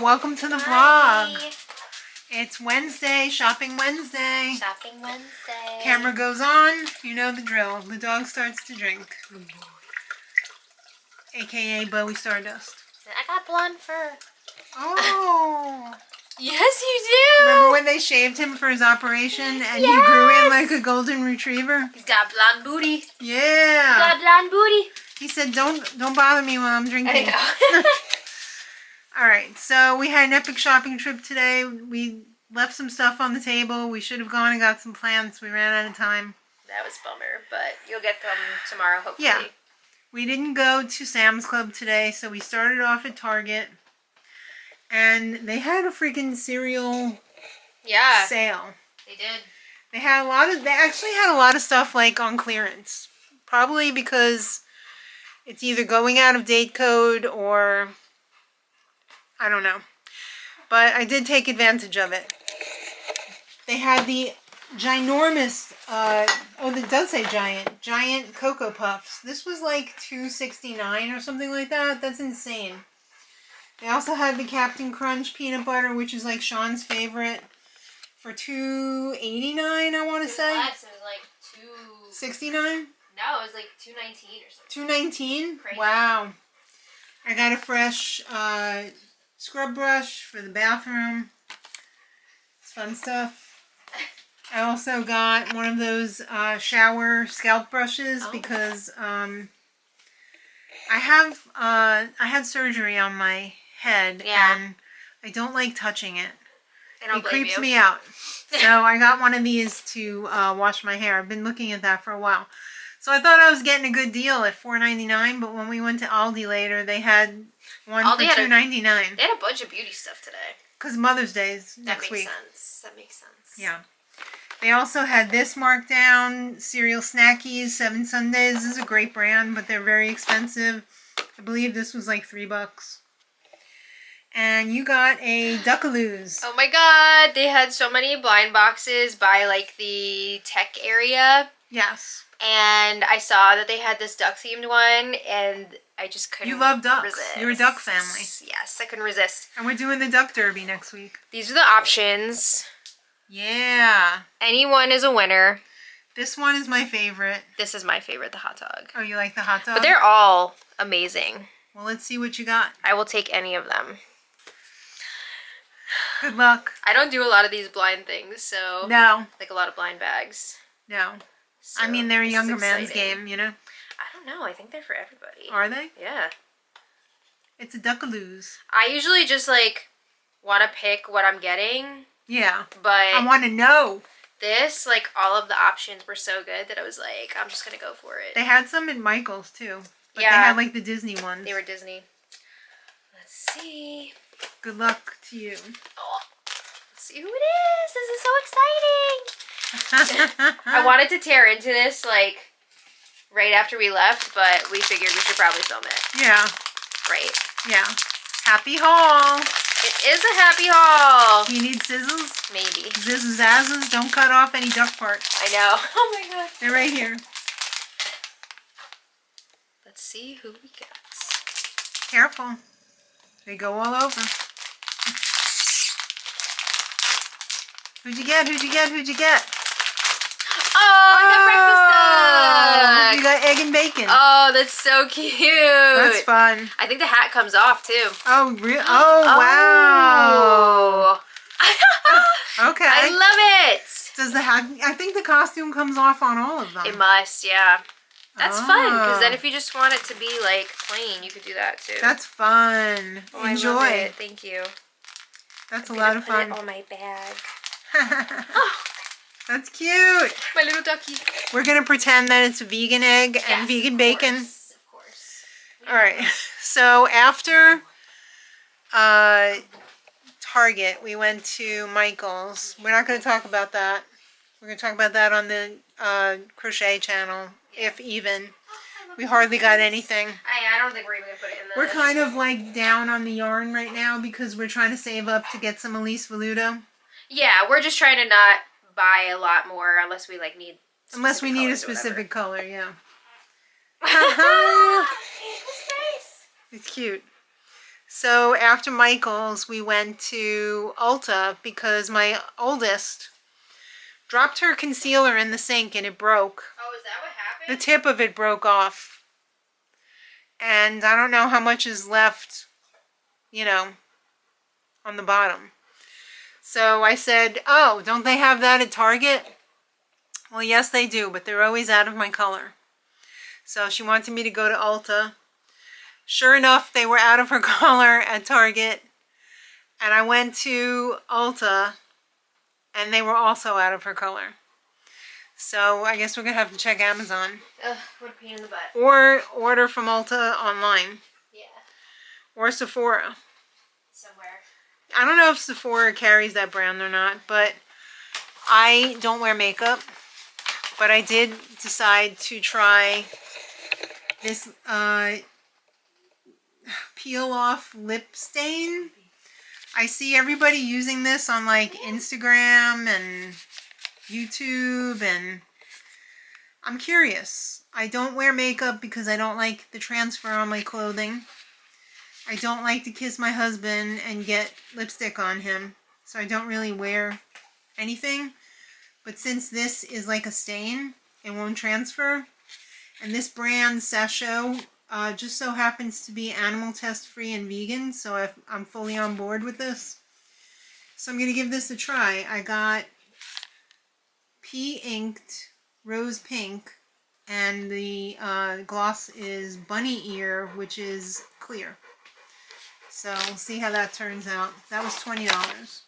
welcome to the vlog. It's Wednesday, Shopping Wednesday. Shopping Wednesday. Camera goes on, you know the drill. The dog starts to drink. AKA Bowie Stardust. I got blonde fur. Oh. Yes, you do. Remember when they shaved him for his operation and he grew in like a golden retriever? He's got blonde booty. Yeah. He's got blonde booty. He said, don't bother me when I'm drinking. I know. Alright, so we had an epic shopping trip today. We left some stuff on the table. We should have gone and got some plants. We ran out of time. That was a bummer, but you'll get them tomorrow, hopefully. Yeah. We didn't go to Sam's Club today, so we started off at Target. And they had a freaking cereal sale. They did. They actually had a lot of stuff like on clearance. Probably because it's either going out of date code or I don't know. But I did take advantage of it. They had the ginormous, it does say giant Cocoa Puffs. This was like $2.69 or something like that. That's insane. They also had the Captain Crunch peanut butter, which is like Sean's favorite, for $2.89, I want to say. Less. It was like $2.69? No, it was like $2.19 or something. $2.19? Wow. I got a fresh scrub brush for the bathroom. It's fun stuff. I also got one of those shower scalp brushes because I had surgery on my head and I don't like touching it. It creeps me out. So I got one of these to wash my hair. I've been looking at that for a while. So I thought I was getting a good deal at $4.99, but when we went to Aldi later, they had one for $2.99. They had a bunch of beauty stuff today. Because Mother's Day is next week. That makes sense. Yeah. They also had this marked down, cereal snackies, 7 Sundays. This is a great brand, but they're very expensive. I believe this was like $3. And you got a duckaloos. Oh my god, they had so many blind boxes by like the tech area. Yes. And I saw that they had this duck themed one and I just couldn't resist. You love ducks. You're a duck family. Yes, I couldn't resist. And we're doing the duck derby next week. These are the options. Yeah. Anyone is a winner. This one is my favorite. This is my favorite, the hot dog. Oh, you like the hot dog? But they're all amazing. Well, let's see what you got. I will take any of them. Good luck. I don't do a lot of these blind things, so... No. Like a lot of blind bags. No. So I mean, they're a younger man's game, you know? I don't know. I think they're for everybody. Are they? Yeah. It's a duckaloos. I usually just, like, want to pick what I'm getting. Yeah. But... I want to know. This, like, all of the options were so good that I was like, I'm just going to go for it. They had some in Michael's, too. But they had, like, the Disney ones. They were Disney. Let's see. Good luck to you. Oh, let's see who it is. This is so exciting. I wanted to tear into this, like, right after we left, but we figured we should probably film it. Yeah. Right. Yeah. Happy haul. It is a happy haul. Do you need scissors? Maybe. Zizzles, don't cut off any duck parts. I know. Oh my god. They're right here. Let's see who we get. Careful. They go all over. Who'd you get? Who'd you get? Who'd you get? Oh, I got breakfast duck. You got egg and bacon. Oh, that's so cute. That's fun. I think the hat comes off too. Oh, really? Oh, wow. Okay. I love it. Does the hat? I think the costume comes off on all of them. It must, yeah. That's fun, because then if you just want it to be, like, plain, you could do that, too. That's fun. Oh, Enjoy. I love it. Thank you. That's a lot of fun. Put it on my bag. That's cute. My little ducky. We're going to pretend that it's a vegan egg and vegan bacon. Of course. All right. So after Target, we went to Michael's. We're not going to talk about that. We're going to talk about that on the crochet channel, if even. We hardly got anything. I don't think we're even going to put it in the... We're kind of like down on the yarn right now because we're trying to save up to get some Elise Voluto. Yeah, we're just trying to not buy a lot more unless we like need... Unless we need a specific color, yeah. It's nice. It's cute. So after Michael's, we went to Ulta because my oldest dropped her concealer in the sink and it broke. Oh, is that what The happened? tip of it broke off. And I don't know how much is left, you know, on the bottom. So I said, oh, don't they have that at Target? Well, yes, they do, but they're always out of my color. So she wanted me to go to Ulta. Sure enough, they were out of her color at Target. And I went to Ulta, and they were also out of her color. So I guess we're going to have to check Amazon. Ugh, what a pain in the butt. Or order from Ulta online. Yeah. Or Sephora. Somewhere. I don't know if Sephora carries that brand or not, but I don't wear makeup. But I did decide to try this peel off lip stain. I see everybody using this on like Instagram and YouTube, and I'm curious. I don't wear makeup because I don't like the transfer on my clothing. I don't like to kiss my husband and get lipstick on him, so I don't really wear anything. But since this is like a stain, it won't transfer. And this brand, Sasho, just so happens to be animal test free and vegan, so I'm fully on board with this. So I'm going to give this a try. I got P-inked rose pink, and the gloss is bunny ear, which is clear. So we'll see how that turns out. That was $20.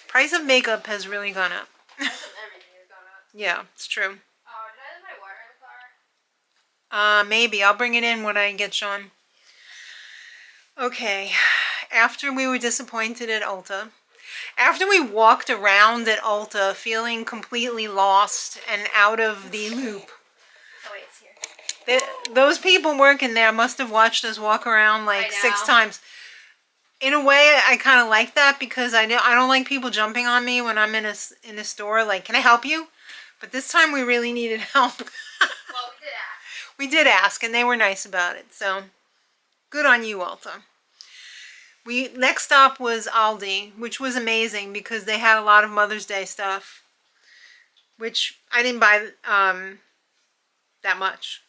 Price of makeup has really gone up. Everything has gone up. Yeah, it's true. Oh, did I leave my water in the car? Maybe. I'll bring it in when I get Sean. Okay. After we were disappointed at Ulta, after we walked around at Ulta feeling completely lost and out of the loop, Oh, wait, it's here. those people working there must have watched us walk around like 6 know. times. In a way, I kind of like that because I don't like people jumping on me when I'm in a store. Like, can I help you? But this time we really needed help. Well, we did ask. We did ask, and they were nice about it. So, good on you, Ulta. Next stop was Aldi, which was amazing because they had a lot of Mother's Day stuff, which I didn't buy that much.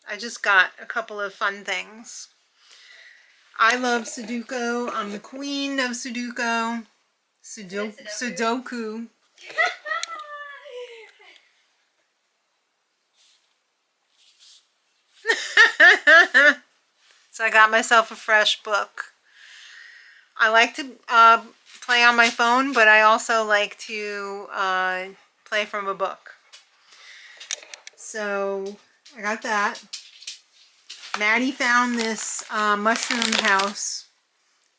I just got a couple of fun things. I love Sudoku. I'm the queen of Sudoku. Sudoku. So I got myself a fresh book. I like to play on my phone, but I also like to play from a book. So I got that. Maddie found this mushroom house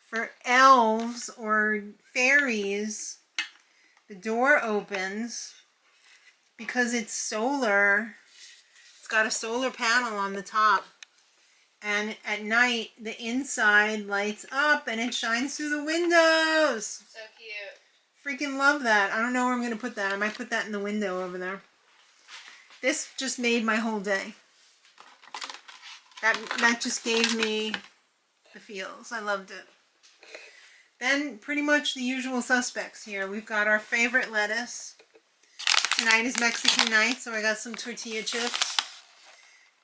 for elves or fairies. The door opens because it's solar. It's got a solar panel on the top. And at night, the inside lights up and it shines through the windows. So cute. Freaking love that. I don't know where I'm going to put that. I might put that in the window over there. This just made my whole day. That just gave me the feels. I loved it. Then pretty much the usual suspects here. We've got our favorite lettuce. Tonight is Mexican night, so I got some tortilla chips.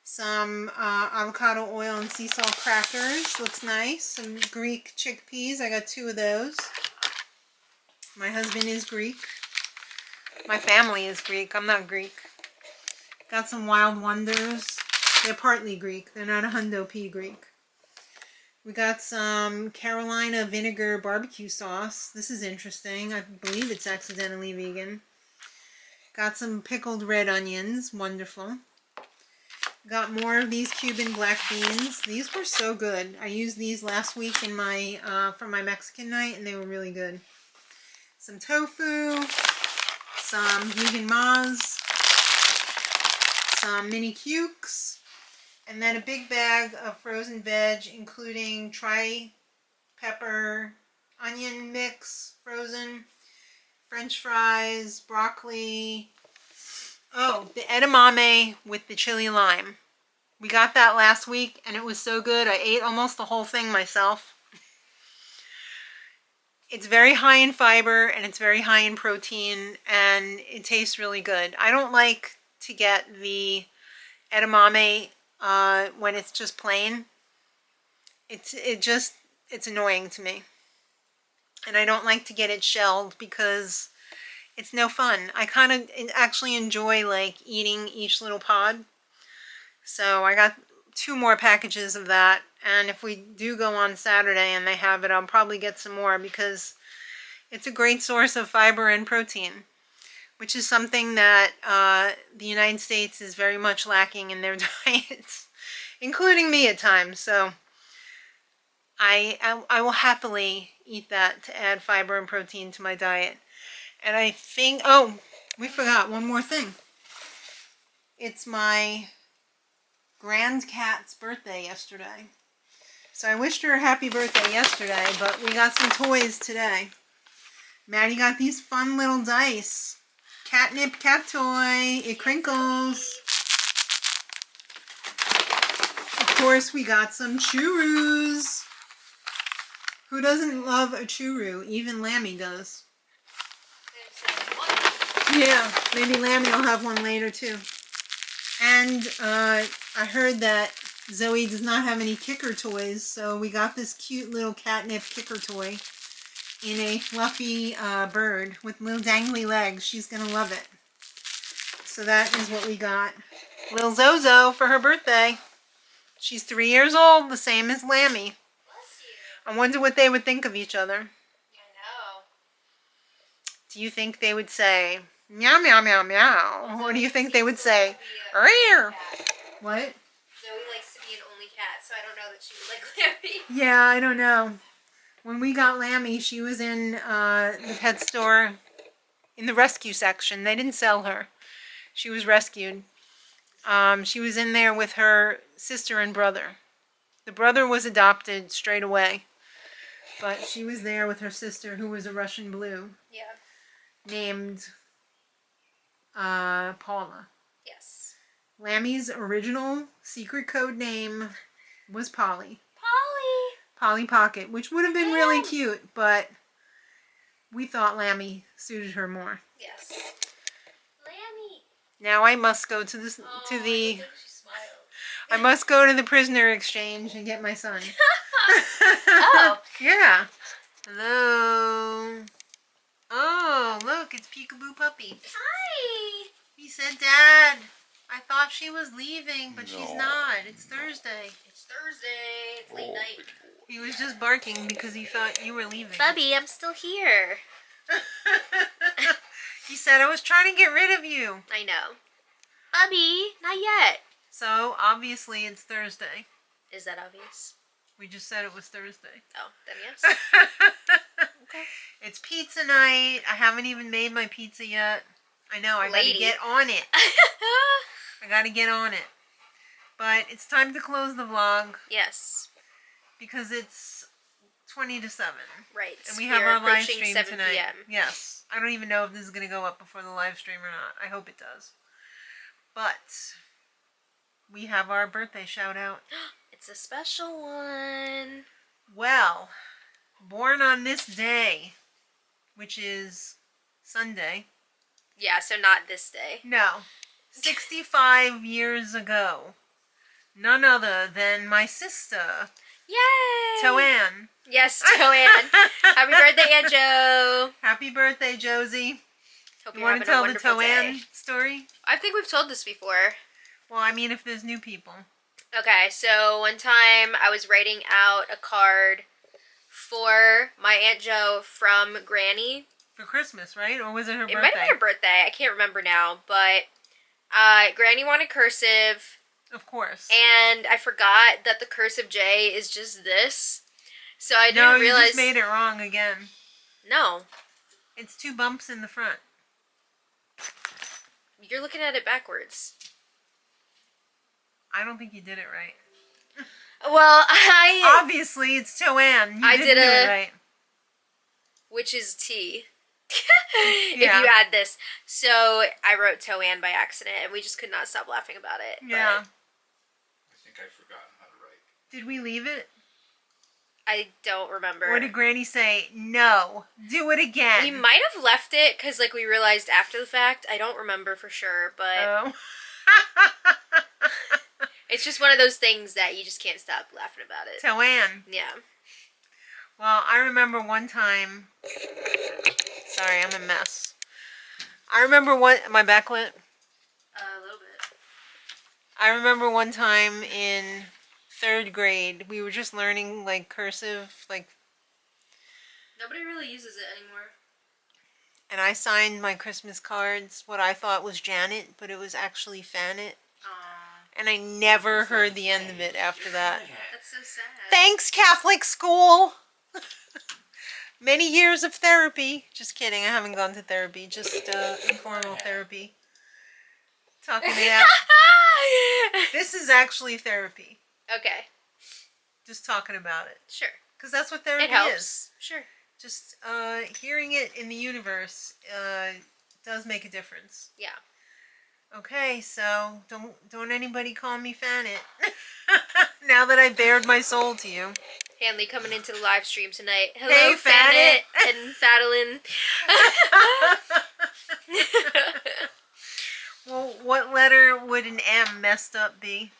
Some avocado oil and sea salt crackers. Looks nice. Some Greek chickpeas. I got 2 of those. My husband is Greek. My family is Greek. I'm not Greek. Got some Wild Wonders. They're partly Greek. They're not a hundo P Greek. We got some Carolina vinegar barbecue sauce. This is interesting. I believe it's accidentally vegan. Got some pickled red onions. Wonderful. Got more of these Cuban black beans. These were so good. I used these last week in my for my Mexican night, and they were really good. Some tofu. Some vegan maz. Some mini cukes. And then a big bag of frozen veg, including tri-pepper onion mix, frozen, French fries, broccoli. Oh, the edamame with the chili lime. We got that last week, and it was so good. I ate almost the whole thing myself. It's very high in fiber and it's very high in protein and it tastes really good. I don't like to get the edamame when it's just plain. It's annoying to me. And I don't like to get it shelled because it's no fun. I kind of actually enjoy like eating each little pod. So I got 2 more packages of that. And if we do go on Saturday and they have it, I'll probably get some more because it's a great source of fiber and protein, which is something that the United States is very much lacking in their diets, including me at times. So I will happily eat that to add fiber and protein to my diet. And I think, oh, we forgot one more thing. It's my grand cat's birthday yesterday. So I wished her a happy birthday yesterday, but we got some toys today. Maddie got these fun little dice. Catnip cat toy. It crinkles. Of course, we got some churros. Who doesn't love a churro? Even Lammy does. Yeah, maybe Lammy will have one later too. And I heard that Zoe does not have any kicker toys, so we got this cute little catnip kicker toy in a fluffy bird with little dangly legs. She's going to love it. So that is what we got. Little Zozo for her birthday. She's 3 years old, the same as Lammy. I wonder what they would think of each other. I know. Do you think they would say, meow, meow, meow, meow? Or do you think they would say, rear? What? Zoe likes to be an only cat, so I don't know that she would like Lammy. Yeah, I don't know. When we got Lammy, she was in the pet store in the rescue section. They didn't sell her. She was rescued. She was in there with her sister and brother. The brother was adopted straight away. But she was there with her sister, who was a Russian blue. Yeah. Named Paula. Yes. Lammy's original secret code name was Polly. Polly Pocket, which would have been really cute, but we thought Lammy suited her more. Yes. Lammy. Now I must go to this I must go to the prisoner exchange and get my son. Oh. Yeah. Hello. Oh, look, it's Peekaboo Puppy. Hi. He said, Dad, I thought she was leaving, but she's not. It's Thursday. It's Thursday. It's late night. He was just barking because he thought you were leaving. Bubby, I'm still here. He said, I was trying to get rid of you. I know. Bubby, not yet. So, obviously, it's Thursday. Is that obvious? We just said it was Thursday. Oh, then yes. Okay. It's pizza night. I haven't even made my pizza yet. I know, I gotta get on it. I gotta get on it. But it's time to close the vlog. Yes. Because it's 20 to 7. Right. And we have our live stream 7 tonight. PM. Yes. I don't even know if this is going to go up before the live stream or not. I hope it does. But we have our birthday shout out. It's a special one. Well, born on this day, which is Sunday. Yeah, so not this day. No. 65 years ago. None other than my sister, Yay! Toanne. Yes, Toanne. Happy birthday, Aunt Jo. Happy birthday, Josie. Hope You you're want to having a tell the wonderful Toanne day. story? I think we've told this before. Well, I mean, if there's new people. Okay, so one time I was writing out a card for my Aunt Jo from Granny. For Christmas, right? Or was it her birthday? It might have been her birthday. I can't remember now. But Granny wanted cursive. Of course. And I forgot that the cursive J is just this. So I didn't realize... No, you just made it wrong again. No. It's 2 bumps in the front. You're looking at it backwards. I don't think you did it right. Well, Obviously, it's Toanne. You didn't do it right. Which is T. Yeah. If you add this. So I wrote Toanne by accident, and we just could not stop laughing about it. Yeah. But I think I've forgotten how to write. Did we leave it? I don't remember. What did Granny say? No. Do it again. We might have left it because, like, we realized after the fact. I don't remember for sure, but Oh. it's just one of those things that you just can't stop laughing about it. Tell Ann. Yeah. Well, I remember one time. Sorry, I'm a mess. I remember one. Am I backlit? A little bit. I remember one time in 3rd grade, we were just learning like cursive, like, Nobody really uses it anymore. and I signed my Christmas cards what I thought was Janet, but it was actually Fanet. Aww. And I never heard the end of it after that. That's so sad. Thanks, Catholic school! Many years of therapy. Just kidding, I haven't gone to therapy. Just informal therapy. Talking it out. This is actually therapy. Okay. Just talking about it. Sure. Because that's what therapy It helps. is. Sure. Just hearing it in the universe does make a difference. Yeah. Okay, so don't anybody call me Fanet. Now that I bared my soul to you. Hanley coming into the live stream tonight. Hello, Hey, Fanet and Fadalin. Well, what letter would an M messed up be?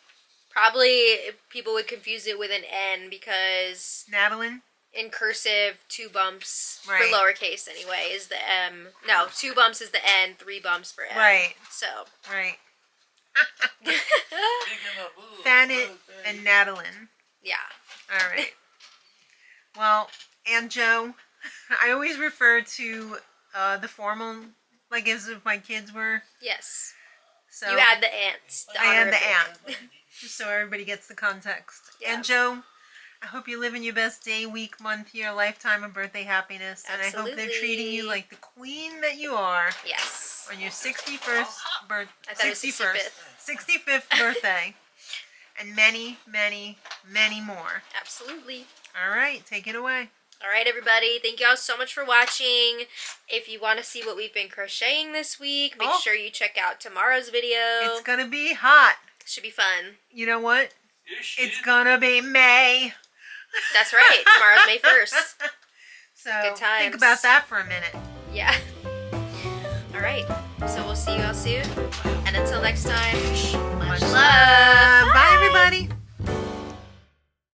Probably people would confuse it with an N because Natalin? in cursive, 2 bumps Right. for lowercase anyway is the M. No, 2 bumps is the N, 3 bumps for M. Right. So. Right. Fanet and Natalin. Yeah. All right. Well, Aunt Joe, I always refer to the formal, like as if my kids were. Yes. So You had the ants. I had the aunt, just so everybody gets the context. Yeah. Aunt Joe, I hope you're living your best day, week, month, year, lifetime of birthday happiness, and I hope they're treating you like the queen that you are Yes. on your 61st birthday. I thought it was 65th birthday, and many, many, many more. Absolutely. All right, take it away. All right, everybody. Thank you all so much for watching. If you want to see what we've been crocheting this week, make sure you check out tomorrow's video. It's gonna be hot. Should be fun. You know what? It's gonna be May. That's right. Tomorrow's May 1st. So Good times. think about that for a minute. Yeah. All right. So we'll see you all soon. And until next time, much love. Bye, everybody.